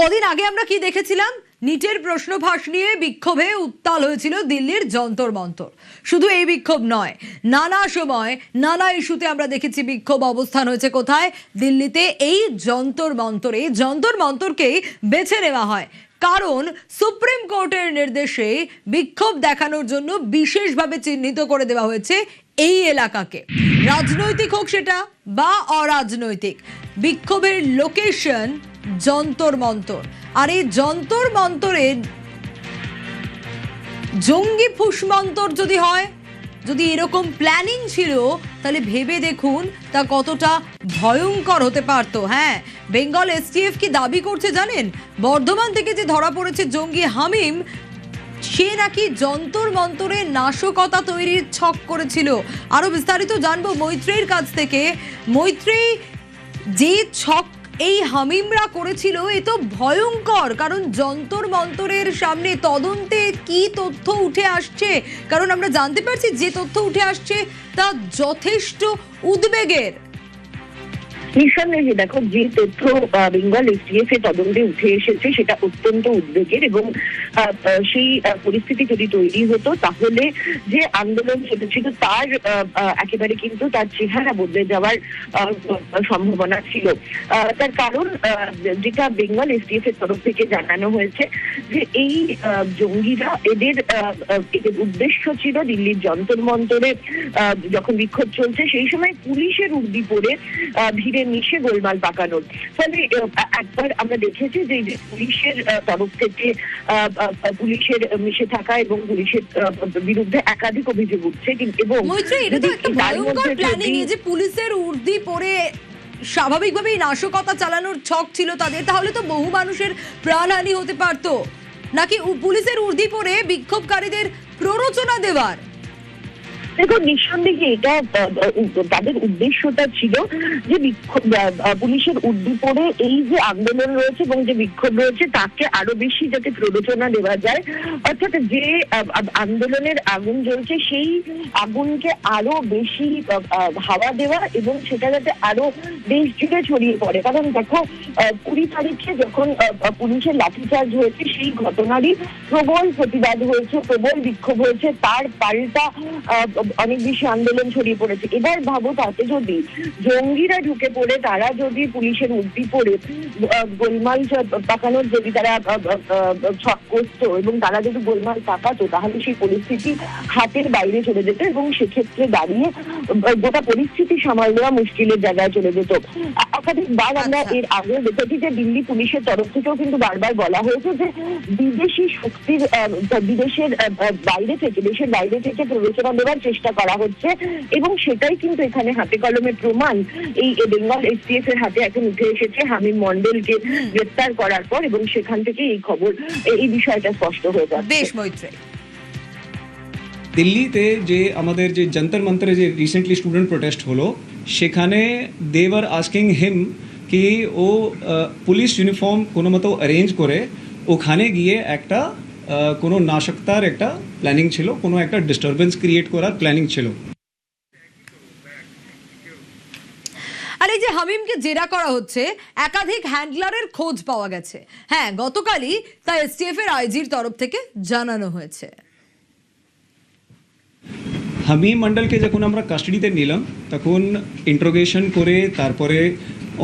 কদিন আগে আমরা কি দেখেছিলাম? নিটের প্রশ্ন ফাঁস নিয়ে বিক্ষোভে উত্তাল হয়েছিল দিল্লির যন্তর মন্তর। শুধু এই বিক্ষোভ নয়, নানা সময় নানা ইস্যুতে আমরা দেখেছি বিক্ষোভ অবস্থান হয়েছে কোথায়? দিল্লিতে এই যন্তর মন্তরে। যন্তর মন্তরকেই বেছে নেওয়া হয় কারণ সুপ্রিম কোর্টের নির্দেশে বিক্ষোভ দেখানোর জন্য বিশেষভাবে চিহ্নিত করে দেওয়া হয়েছে এই এলাকাকে। রাজনৈতিক হোক সেটা বা অরাজনৈতিক, বিক্ষোভের লোকেশন যন্তর মন্তর। আর এই যন্তর মন্তরে জঙ্গি ফুসমন্তর যদি হয়, যদি এরকম প্ল্যানিং ছিল, তাহলে ভেবে দেখুন তা কতটা ভয়ঙ্কর হতে পারত। হ্যাঁ, বেঙ্গল এসটিএফ কি দাবি করছে জানেন? বর্ধমান থেকে যে ধরা পড়েছে জঙ্গি হামিম, সে নাকি যন্তর মন্তরে নাশকতা তৈরির ছক করেছিল। আরো বিস্তারিত জানবো মৈত্রীর কাছ থেকে। মৈত্রী, যে ছক এই হামিমরা করেছিল এ তো ভয়ঙ্কর, কারণ যন্তর মন্তরের সামনে তদন্তে কি তথ্য উঠে আসছে? কারণ আমরা জানতে পারছি যে তথ্য উঠে আসছে তা যথেষ্ট উদ্বেগের। নিঃসন্দেহে দেখো, যে তথ্য বেঙ্গল এসটিএফ এর তদন্তে উঠে এসেছে সেটা অত্যন্ত উদ্বেগের, এবং সেই পরিস্থিতি যদি তৈরি হতো তাহলে যে আন্দোলন চলেছিল তার একেবারে কিন্তু তার চেহারা বদলে যাওয়ার সম্ভাবনা ছিল। তার কারণ যেটা বেঙ্গল এসটিএফ এর তরফ থেকে জানানো হয়েছে যে এই জঙ্গিরা এদের উদ্দেশ্য ছিল দিল্লির যন্তর মন্তরে যখন বিক্ষোভ চলছে সেই সময় পুলিশের উর্দি পরে ভিড়ে মিশে গোলমাল পাকানোর ফলে একবার আমরা দেখেছি যে পুলিশের তরফ থেকে পুলিশের মিশে থাকা এবং পুলিশের বিরুদ্ধে একাধিক অভিযোগ উঠছে। এবং যে পুলিশের উর্দি পরে স্বাভাবিকভাবেই নাশকতা চালানোর ছক ছিল তাদের, তাহলে তো বহু মানুষের প্রাণহানি হতে পারত। নাকি পুলিশের উর্দি পরে বিক্ষোভকারীদের প্ররোচনা দেওয়ার? দেখো, নিঃসন্দেহে এটা তাদের উদ্দেশ্যটা ছিল যে পুলিশের উর্দি পরে এই যে আন্দোলন রয়েছে এবং যে বিক্ষোভ রয়েছে তাকে আরো বেশি যাতে প্ররোচনা দেওয়া যায়, অর্থাৎ যে আন্দোলনের আগুন জ্বলছে সেই আগুনকে আরো বেশি হাওয়া দেওয়া এবং সেটা যাতে আরো দেশ জুড়ে ছড়িয়ে পড়ে। কারণ দেখো, 20 তারিখে যখন পুলিশের লাঠিচার্জ হয়েছে সেই ঘটনারই প্রবল প্রতিবাদ হয়েছে, প্রবল বিক্ষোভ হয়েছে, তার পাল্টা অনেক বেশি আন্দোলন ছড়িয়ে পড়েছে। এবার ভাবো, তাতে যদি জঙ্গিরা ঢুকে পড়ে, তারা যদি পুলিশের উর্দি পড়ে গোলমাল পাকানোর যদি তারা ছক করতো এবং তারা যদি গোলমাল পাকাতো, তাহলে সেই পরিস্থিতি হাতের বাইরে চলে যেত এবং সেক্ষেত্রে দাঁড়িয়ে গোটা পরিস্থিতি সামাল দেওয়া মুশকিলের জায়গায় চলে যেত। একাধিকবার আমরা এর আগে দেখেছি যে দিল্লি পুলিশের তরফ থেকেও কিন্তু বারবার বলা হয়েছে যে বিদেশি শক্তির বিদেশের বাইরে থেকে, দেশের বাইরে থেকে প্ররোচনা দেওয়ার চেষ্টা করা হচ্ছে, এবং সেটাই কিন্তু এখানে হাতে কলমে প্রমাণ এই বেঙ্গল এসটিএফ এর হাতে এখন উঠে এসেছে হামিম মন্ডলকে গ্রেফতার করার পর, এবং সেখান থেকে এই খবর, এই বিষয়টা স্পষ্ট হয়ে যাচ্ছে। বেশ মৈত্রী, দিল্লিতে যে আমাদের যে যন্তর মন্তরে যে রিসেন্টলি স্টুডেন্ট প্রোটেস্ট হলো, সেখানে দে ওয়ার আস্কিং হিম কি ও পুলিশ ইউনিফর্ম কোনো মতো অ্যারেঞ্জ করে ওখানে গিয়ে একটা কোনো নাশকতার একটা প্ল্যানিং ছিল, কোনো একটা ডিস্টারবেন্স ক্রিয়েট করার প্ল্যানিং ছিল। আর এই যে হামিমকে জেরা করা হচ্ছে, একাধিক হ্যান্ডলারের খোঁজ পাওয়া গেছে। হ্যাঁ, গতকালই তা এসটিএফ এর আইজির তরফ থেকে জানানো হয়েছে। হামিম মন্ডলকে যখন আমরা কাস্টাডিতে নিলাম তখন ইন্ট্রোগেশন করে তারপরে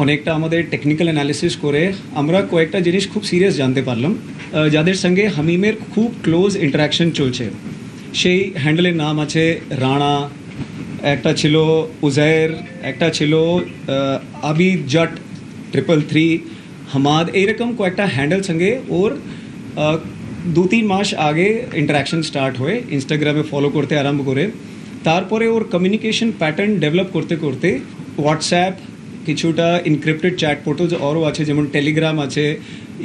অনেকটা আমাদের টেকনিক্যাল অ্যানালিসিস করে আমরা কয়েকটা জিনিস খুব সিরিয়াস জানতে পারলাম, যাদের সঙ্গে হামিমের খুব ক্লোজ ইন্টারাকশন চলছে। সেই হ্যান্ডেলের নাম আছে রানা, একটা ছিল উজায়ের, একটা ছিল আবিদ জট 333, হামাদ, এইরকম কয়েকটা হ্যান্ডেল সঙ্গে ওর 2-3 মাস আগে ইন্টারাকশন স্টার্ট হয়ে ইনস্টাগ্রামে ফলো করতে আরম্ভ করে তারপরে ওর কমিউনিকেশন প্যাটার্ন ডেভেলপ করতে করতে হোয়াটসঅ্যাপ, কিছুটা ইনক্রিপ্টেড চ্যাট পোর্টালস আরও আছে, যেমন টেলিগ্রাম আছে,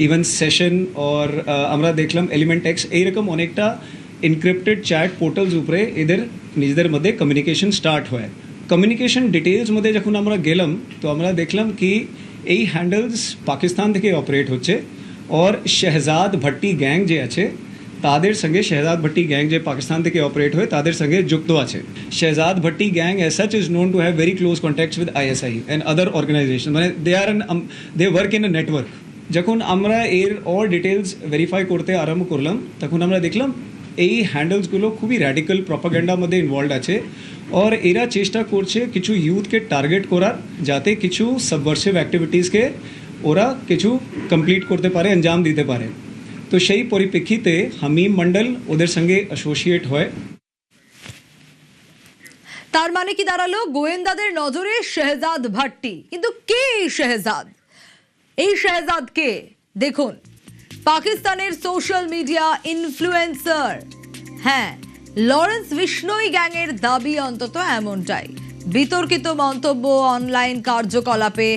ইভেন সেশন, আর আমরা দেখলাম এলিমেন্ট এক্স, এইরকম অনেকটা ইনক্রিপ্টেড চ্যাট পোর্টালস উপরে এদের নিজেদের মধ্যে কমিউনিকেশন স্টার্ট হয়। কমিউনিকেশন ডিটেলস মধ্যে যখন আমরা গেলাম তো আমরা দেখলাম কি এই হ্যান্ডেলস পাকিস্তান থেকে অপারেট হচ্ছে, और शहजाद भट्टी गैंग जे আছে তাদের সঙ্গে शहजाद भट्टी गैंग जे पाकिस्तान থেকে অপারেট হয় তাদের সঙ্গে যুক্ত আছে। शहजाद भट्टी gang as such is known to have very close contacts with ISI and other organizations, মানে they work in a network, যখন আমরা এর অর ডিটেলস ভেরিফাই করতে আরম্ভ করলাম তখন আমরা দেখলাম এই হ্যান্ডেলসগুলো খুবই র্যাডিক্যাল প্রপাগান্ডার মধ্যে ইনভলভ আছে और এরা চেষ্টা করছে কিছু ইউথকে টার্গেট করার যাতে কিছু সাবভার্সিভ অ্যাক্টিভিটিসকে ওরা কিছু কমপ্লিট করতে পারে আঞ্জাম দিতে পারে তো সেই পরিপ্রেক্ষিতে হামিম মণ্ডল ওদের সঙ্গে অ্যাসোসিয়েট হয় তার মানে কি দাঁড়ালো গোয়েন্দাদের নজরে শেহজাদ ভাট্টি কিন্তু কে এই শেহজাদ কে দেখুন পাকিস্তানের সোশ্যাল মিডিয়া ইনফ্লুয়েন্সার হ্যাঁ লরেন্স বিষ্ণোই গ্যাংয়ের দাবি অন্তত এমনটাই বিতর্কিত মন্তব্য অনলাইন কার্যকলাপে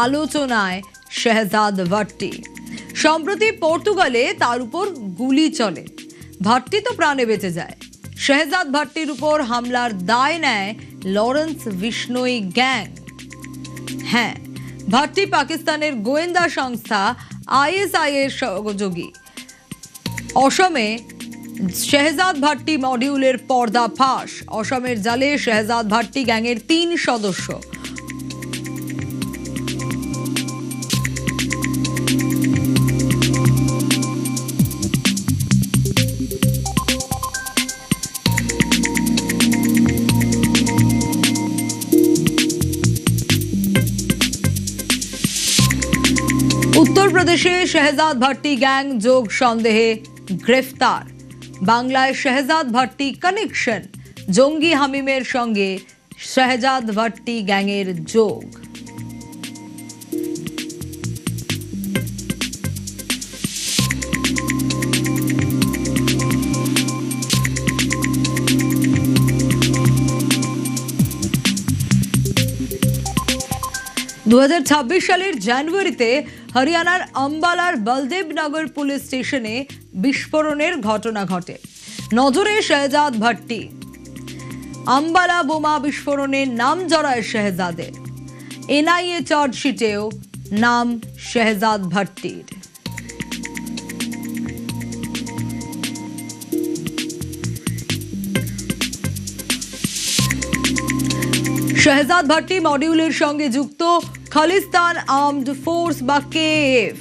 আলোচনায় শেহজাদ ভাট্টি সম্প্রতি পর্তুগালে তার উপর গুলি চলে ভাট্টি তো প্রাণে বেঁচে যায় শেহজাদ ভাট্টির উপর হামলার দায় নেয় লরেন্স বিষ্ণোই গ্যাং হ্যাঁ ভাট্টি পাকিস্তানের গোয়েন্দা সংস্থা আইএসআই এর সহযোগী অসমে শেহজাদ ভাট্টি মডিউলের পর্দা ফাঁস অসমের জালে শেহজাদ ভাট্টি গ্যাংয়ের 3 সদস্য উত্তরপ্রদেশে শেহজাদ ভাট্টি গ্যাং যোগ সন্দেহে গ্রেফতার বাংলায় শেহজাদ ভাট্টি কানেকশন জঙ্গি হামিমের সঙ্গে শেহজাদ ভাট্টি গ্যাংয়ের যোগ দু সালের জানুয়ারিতে হরিয়ানার আম্বালার বলদেবনগর পুলিশ স্টেশনে বিস্ফোরণের ঘটনা ঘটে নজরে শেহজাদ ভাট্টি আম্বালা বোমা বিস্ফোরণে নাম জড়ায় শেহজাদের এনআইএ চার্জশিটেও নাম শেহজাদ ভাট্টির শেহজাদ ভাট্টি মডিউলের সঙ্গে যুক্ত খালিস্তান আর্মড ফোর্স বা KF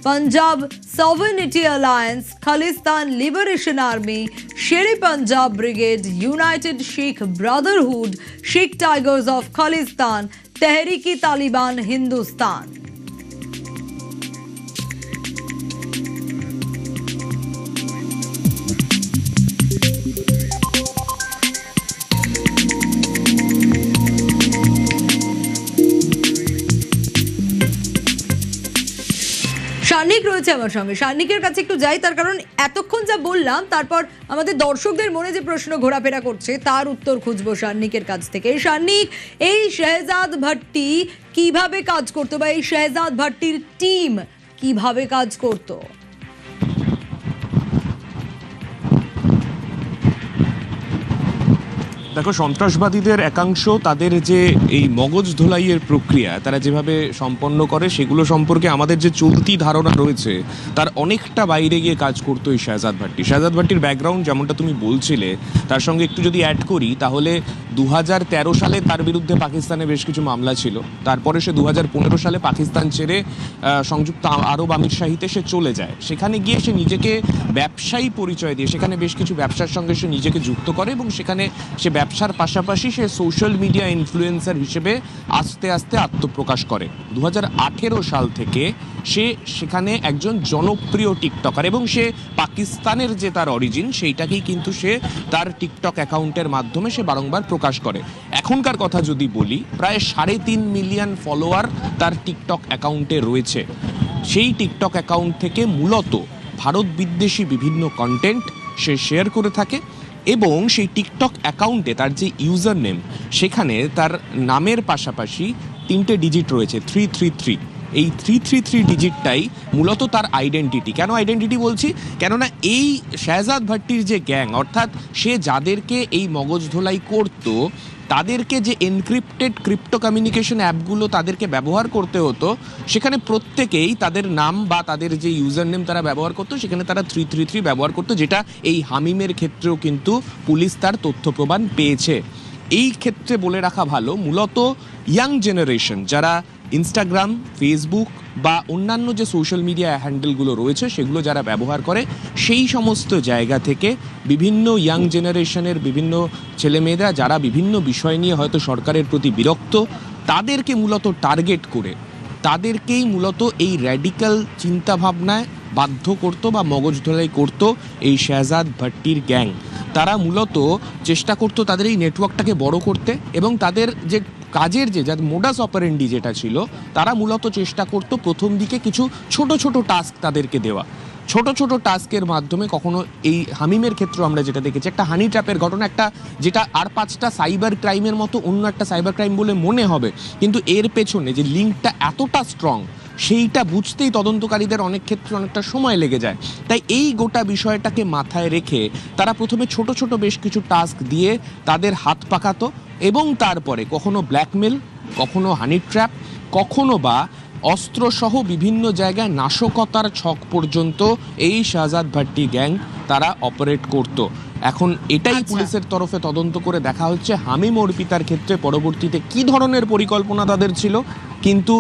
Punjab sovereignty alliance Khalistan liberation army Shere Punjab brigade united Sikh brotherhood Sikh tigers of Khalistan Tehriki Taliban Hindustan শার্নিক রয়েছে আমার সঙ্গে শার্নিকের কাছে একটু যাই তার কারণ এতক্ষণ যা বললাম তারপর আমাদের দর্শকদের মনে যে প্রশ্ন ঘোরাফেরা করছে তার উত্তর খুঁজবো শার্নিকের কাছ থেকে শার্নিক এই শেহজাদ ভাট্টি কিভাবে কাজ করতো বা এই শেহজাদ ভাট্টির টিম কিভাবে কাজ করতো দেখো সন্ত্রাসবাদীদের একাংশ তাদের যে এই মগজ ধোলাইয়ের প্রক্রিয়া তারা যেভাবে সম্পন্ন করে সেগুলো সম্পর্কে আমাদের যে চলতি ধারণা রয়েছে তার অনেকটা বাইরে গিয়ে কাজ করতো এই শেহজাদ ভাট্টি শেহজাদ ভাট্টির ব্যাকগ্রাউন্ড যেমনটা তুমি বলছিলে তার সঙ্গে একটু যদি অ্যাড করি তাহলে 2013 সালে তার বিরুদ্ধে পাকিস্তানে বেশ কিছু মামলা ছিল তারপরে সে 2015 সালে পাকিস্তান ছেড়ে সংযুক্ত আরব আমিরশাহিতে সে চলে যায় সেখানে গিয়ে সে নিজেকে ব্যবসায়ী পরিচয় দিয়ে সেখানে বেশ কিছু ব্যবসার সঙ্গে সে নিজেকে যুক্ত করে এবং সেখানে সে ব্যবসার পাশাপাশি সে সোশ্যাল মিডিয়া ইনফ্লুয়েন্সার হিসেবে আস্তে আস্তে আত্মপ্রকাশ করে 2018 সাল থেকে সে সেখানে একজন জনপ্রিয় টিকটকার এবং সে পাকিস্তানের যে তার অরিজিন সেইটাকেই কিন্তু সে তার টিকটক অ্যাকাউন্টের মাধ্যমে সে বারংবার প্রকাশ করে এখনকার কথা যদি বলি প্রায় 3.5 মিলিয়ন ফলোয়ার তার টিকটক অ্যাকাউন্টে রয়েছে সেই টিকটক অ্যাকাউন্ট থেকে মূলত ভারত বিদ্বেষী বিভিন্ন কন্টেন্ট সে শেয়ার করে থাকে এবং সেই টিকটক অ্যাকাউন্টে তার যে ইউজার নেম সেখানে তার নামের পাশাপাশি 3টে ডিজিট রয়েছে 333 এই 333 ডিজিটটাই মূলত তার আইডেন্টিটি কেন আইডেন্টিটি বলছি কেননা এই শেহজাদ ভাট্টির যে গ্যাং অর্থাৎ সে যাদেরকে এই মগজ ধোলাই করতো তাদেরকে যে এনক্রিপ্টেড ক্রিপ্টো কমিউনিকেশন অ্যাপগুলো তাদেরকে ব্যবহার করতে হতো সেখানে প্রত্যেকেই তাদের নাম বা তাদের যে ইউজার নেম তারা ব্যবহার করতো সেখানে তারা 333 ব্যবহার করতো যেটা এই হামিমের ক্ষেত্রেও কিন্তু পুলিশ তার তথ্য প্রমাণ পেয়েছে এই ক্ষেত্রে বলে রাখা ভালো মূলত ইয়াং জেনারেশন যারা ইনস্টাগ্রাম ফেসবুক বা অন্যান্য যে সোশ্যাল মিডিয়া হ্যান্ডেলগুলো রয়েছে সেগুলো যারা ব্যবহার করে, সেই সমস্ত জায়গা থেকে বিভিন্ন ইয়াং জেনারেশনের বিভিন্ন ছেলেমেয়েরা যারা বিভিন্ন বিষয় নিয়ে হয়তো সরকারের প্রতি বিরক্ত, তাদেরকে মূলত টার্গেট করে তাদেরকেই মূলত এই র্যাডিক্যাল চিন্তাভাবনায় বাধ্য করত বা মগজধোলাই করত এই শেহজাদ ভাট্টির গ্যাং। তারা মূলত চেষ্টা করতো তাদের এই নেটওয়ার্কটাকে বড় করতে, এবং তাদের যে কাজের যে যার মোডাস অপারেন্ডি যেটা ছিল, তারা মূলত চেষ্টা করতো প্রথম দিকে কিছু ছোট ছোট টাস্ক তাদেরকে দেওয়া। ছোট ছোট টাস্কের মাধ্যমে কখনো এই হামিমের ক্ষেত্রে আমরা যেটা দেখেছি, একটা হানি ট্র্যাপের ঘটনা, একটা যেটা আর 5টা সাইবার ক্রাইমের মতো অন্য একটা সাইবার ক্রাইম বলে মনে হবে, কিন্তু এর পেছনে যে লিঙ্কটা এতটা স্ট্রং সেইটা বুঝতেই তদন্তকারীদের অনেক ক্ষেত্রে অনেকটা সময় লেগে যায়। তাই এই গোটা বিষয়টাকে মাথায় রেখে তারা প্রথমে ছোট ছোট বেশ কিছু টাস্ক দিয়ে তাদের হাত পাকাতো, এবং তারপরে কখনো ব্ল্যাকমেল, কখনো হানি ট্র্যাপ, কখনো বা অস্ত্রসহ বিভিন্ন জায়গায় নাশকতার ছক পর্যন্ত এই শেহজাদ ভাট্টি গ্যাং তারা অপারেট করত। এখন এটাই পুলিশের তরফে তদন্ত করে দেখা হচ্ছে হামিম অর্পিতার ক্ষেত্রে পরবর্তীতে কি ধরনের পরিকল্পনা তাদের ছিল। কিন্তু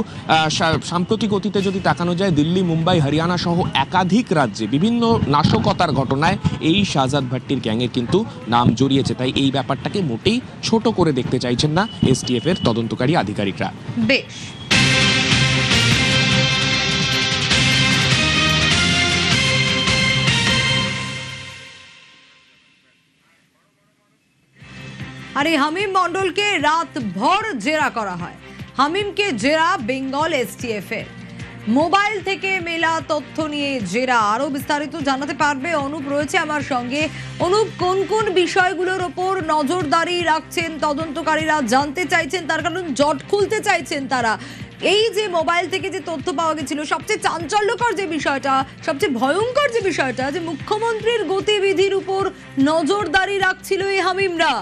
সাম্প্রতিক অতীতে যদি তাকানো যায়, দিল্লি, মুম্বাই, হরিয়ানা সহ একাধিক রাজ্যে বিভিন্ন নাশকতার ঘটনায় এই শেহজাদ ভাট্টির গ্যাংয়ের কিন্তু নাম জড়িয়েছে। তাই এই ব্যাপারটাকে মোটেই ছোট করে দেখতে চাইছেন না এসটিএফ এর তদন্তকারী আধিকারিকরা। বেশ, আর এই হামিম মন্ডলকে রাতভর জেরা করা হয়। হামিমকে জেরা বেঙ্গল এসটিএফ এর। মোবাইল থেকে মেলা তথ্য নিয়ে জেরা। আরো বিস্তারিত জানাতে পারবে অনুপ রয়েছে আমার সঙ্গে। অনুপ, কোন কোন বিষয়গুলোর ওপর নজরদারি রাখছেন তদন্তকারীরা, জানতে চাইছেন, তার কারণ জট খুলতে চাইছেন তারা। এই যে মোবাইল থেকে যে তথ্য পাওয়া গেছিল, সবচেয়ে চাঞ্চল্যকর যে বিষয়টা, সবচেয়ে ভয়ঙ্কর যে বিষয়টা, যে মুখ্যমন্ত্রীর গতিবিধির উপর নজরদারি রাখছিল এই হামিমরা।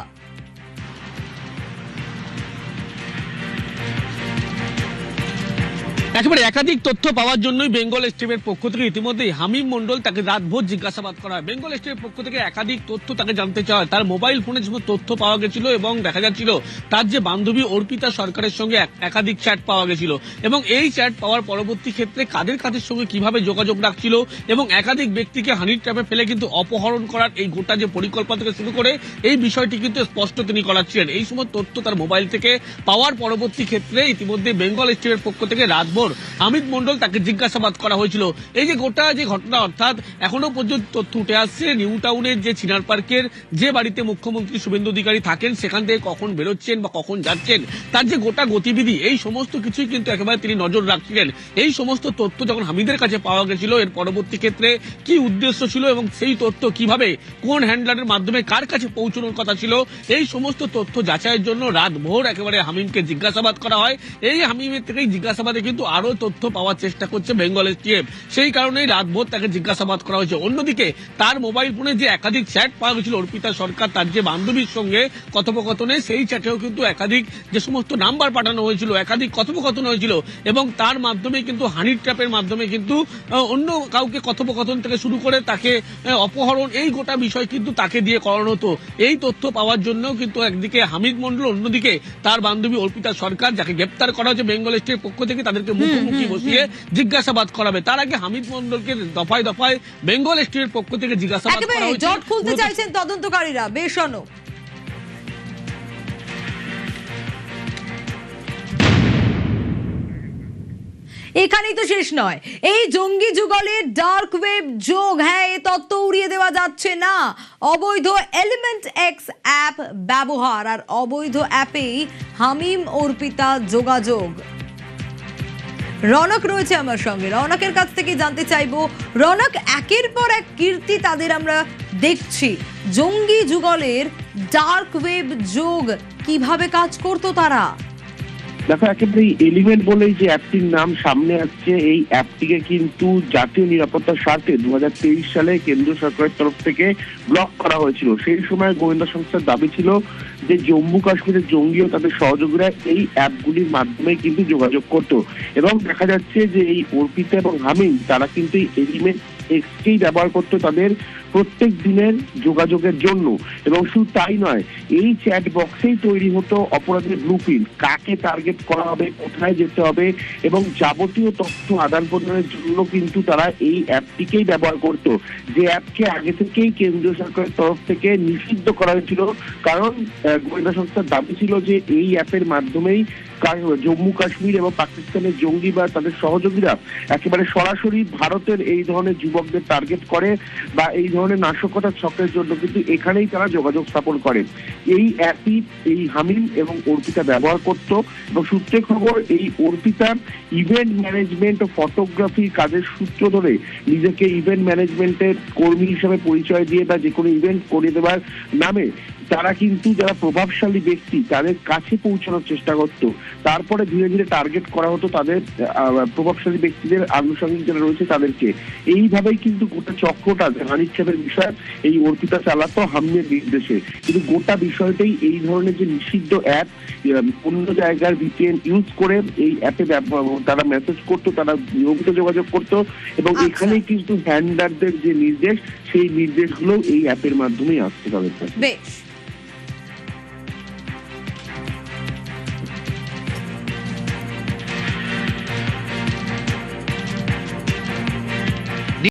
একেবারে একাধিক তথ্য পাওয়ার জন্যই বেঙ্গল এসটিএফের পক্ষ থেকে ইতিমধ্যেই হামিম মন্ডল তাকে রাতভর জিজ্ঞাসাবাদ করা হয়। বেঙ্গল এসটিএফের পক্ষ থেকে একাধিক তথ্য তাকে জানতে চাওয়া হয়। তার মোবাইল ফোনে যে তথ্য পাওয়া গেছিল এবং দেখা যাচ্ছিল তার যে বান্ধবী অর্পিতা সরকারের সঙ্গে একাধিক চ্যাট পাওয়া গেছিল, এবং এই চ্যাট পাওয়ার পরবর্তী ক্ষেত্রে কাদের কাদের সঙ্গে কিভাবে যোগাযোগ রাখছিল এবং একাধিক ব্যক্তিকে হানি ট্র্যাপে ফেলে কিন্তু অপহরণ করার এই গোটা যে পরিকল্পনা থেকে শুরু করে এই বিষয়টি কিন্তু স্পষ্ট তিনি করাচ্ছিলেন। এই সময় তথ্য তার মোবাইল থেকে পাওয়ার পরবর্তী ক্ষেত্রে ইতিমধ্যে বেঙ্গল এসটিএফের পক্ষ থেকে রাতভর হামিদ মন্ডল তাকে জিজ্ঞাসাবাদ করা হয়েছিল। এই যে গোটা যে ঘটনা, অর্থাৎ এখনো পর্যন্ত তথ্য উঠে আসছে নিউ টাউনের যে চিনার পার্কের যে বাড়িতে মুখ্যমন্ত্রী শুভেন্দু অধিকারী থাকেন, সেখান থেকে কখন বেরোচ্ছেন বা কখন যাচ্ছেন, তার যে গোটা গতিবিধি, এই সমস্ত কিছুই কিন্তু একেবারে তিনি নজর রাখছিলেন। এই সমস্ত তথ্য যখন হামিদের কাছে পাওয়া গেছিল, এর পরবর্তী ক্ষেত্রে কি উদ্দেশ্য ছিল এবং সেই তথ্য কিভাবে কোন হ্যান্ডলারের মাধ্যমে কার কাছে পৌঁছানোর কথা ছিল, এই সমস্ত তথ্য যাচাইয়ের জন্য রাতভর একেবারে হামিমকে জিজ্ঞাসাবাদ করা হয়। এই হামিমের থেকেই জিজ্ঞাসাবাদে কিন্তু আরো তথ্য পাওয়ার চেষ্টা করছে বেঙ্গল এসটিএফ, সেই কারণেই রাতভর তাকে জিজ্ঞাসাবাদ করা হয়েছে। অন্যদিকে তার মোবাইল ফোনে যে একাধিক চ্যাট পাওয়া গেছিল অর্পিতা সরকার তার যে বান্ধবীর সঙ্গে কথোপকথনে, সেই চ্যাটেও কিন্তু একাধিক যে সমস্ত নাম্বার পাঠানো হয়েছিল, একাধিক কথোপকথন হয়েছিল, এবং তার মাধ্যমে কিন্তু হানি ট্র্যাপের মাধ্যমে কিন্তু অন্য কাউকে কথোপকথন থেকে শুরু করে তাকে অপহরণ, এই গোটা বিষয় কিন্তু তাকে দিয়ে করানো হতো। এই তথ্য পাওয়ার জন্য কিন্তু একদিকে হামিদ মন্ডল, অন্যদিকে তার বান্ধবী অর্পিতা সরকার, যাকে গ্রেপ্তার করা হয়েছে বেঙ্গল এসটিএফ পক্ষ থেকে, তাদেরকে মুখোমুখি বসিয়ে জিজ্ঞাসাবাদ করাবে। তার আগে হামিদ মন্ডলকে দফায় দফায় বেঙ্গল এসটিএফ পক্ষ থেকে জিজ্ঞাসাবাদ করা হয়েছে। জট খুলতে চাইছেন তদন্তকারীরা। বেশ অনুপ, এখানেই তো শেষ নয়। এই জঙ্গি যুগলের ডার্ক ওয়েব যোগ, হ্যাঁ, এই তত্ত্ব উড়িয়ে দেওয়া যাচ্ছে না। অবৈধ এলিমেন্ট এক্স অ্যাপ ব্যবহার আর অবৈধ অ্যাপেই হামিম অর্পিতা যোগাযোগ। রনক রয়েছে আমার সঙ্গে, রনকের কাছ থেকে জানতে চাইবো। রনক, একের পর এক কীর্তি তাদের আমরা দেখছি। জঙ্গি যুগলের ডার্ক ওয়েব যোগ কিভাবে কাজ করতো তারা? দেখো, একেবারে এলিমেন্ট বলেই যে অ্যাপটির নাম সামনে আসছে, এই অ্যাপটিকে কিন্তু জাতীয় নিরাপত্তার স্বার্থে 2023 সালে কেন্দ্রীয় সরকারের তরফ থেকে ব্লক করা হয়েছিল। সেই সময় গোয়েন্দা সংস্থার দাবি ছিল যে জম্মু কাশ্মীরের জঙ্গি ও তাদের সহযোগীরা এই অ্যাপগুলির মাধ্যমে কিন্তু যোগাযোগ করত, এবং দেখা যাচ্ছে যে এই অর্পিতা এবং হামিম তারা কিন্তু এই এলিমেন্ট এক্সকেই ব্যবহার করতো তাদের প্রত্যেক দিনের যোগাযোগের জন্য। এবং শুধু তাই নয়, এই চ্যাট বক্সেই তৈরি হতো অপরাধের ব্লুপ্রিন্ট, কাকে টার্গেট করা হবে, কোথায় যেতে হবে, এবং যাবতীয় তথ্য আদান প্রদানের জন্য কিন্তু তারা এই অ্যাপটিকেই ব্যবহার করত, যে অ্যাপকে আগে থেকেই কেন্দ্রীয় সরকারের তরফ থেকে নিষিদ্ধ করা হয়েছিল। কারণ গোয়েন্দা সংস্থার দাবি ছিল যে এই অ্যাপের মাধ্যমেই জম্মু কাশ্মীর এবং পাকিস্তানের জঙ্গি বা তাদের সহযোগীরা একেবারে সরাসরি ভারতের এই ধরনের যুবকদের টার্গেট করে বা এই ধরনের নাশকতার চক্রের জন্য কিন্তু এখানেই তারা যোগাযোগ স্থাপন করে। এই অ্যাপই এই হামিম এবং অর্পিতা ব্যবহার করত। এবং সূত্রে খবর, এই অর্পিতা ইভেন্ট ম্যানেজমেন্ট ও ফটোগ্রাফি কাজের সূত্র ধরে নিজেকে ইভেন্ট ম্যানেজমেন্টের কর্মী হিসেবে পরিচয় দিয়ে বা যে কোনো ইভেন্ট করে দেওয়ার নামে তারা কিন্তু যারা প্রভাবশালী ব্যক্তি তাদের কাছে পৌঁছানোর চেষ্টা করত। তারপরে ধীরে ধীরে টার্গেট করা হতো তাদের প্রভাবশালী ব্যক্তিদের আনুষঙ্গিক যারা রয়েছে তাদেরকে। এইভাবেই কিন্তু গোটা চক্রটা হানিচ্ছেদের বিষয় এই অর্পিতা চালাতো হামিমের নির্দেশে। কিন্তু গোটা বিষয়টাই এই ধরনের যে নিষিদ্ধ অ্যাপ, অন্য জায়গার ভিপিএন ইউজ করে এই অ্যাপে তারা মেসেজ করতো, তারা নিয়মিত যোগাযোগ করতো, এবং এখানেই কিন্তু হ্যান্ডারদের যে নির্দেশ সেই নির্দেশগুলো এই অ্যাপের মাধ্যমেই আসতে তাদের কাছে। বেশ।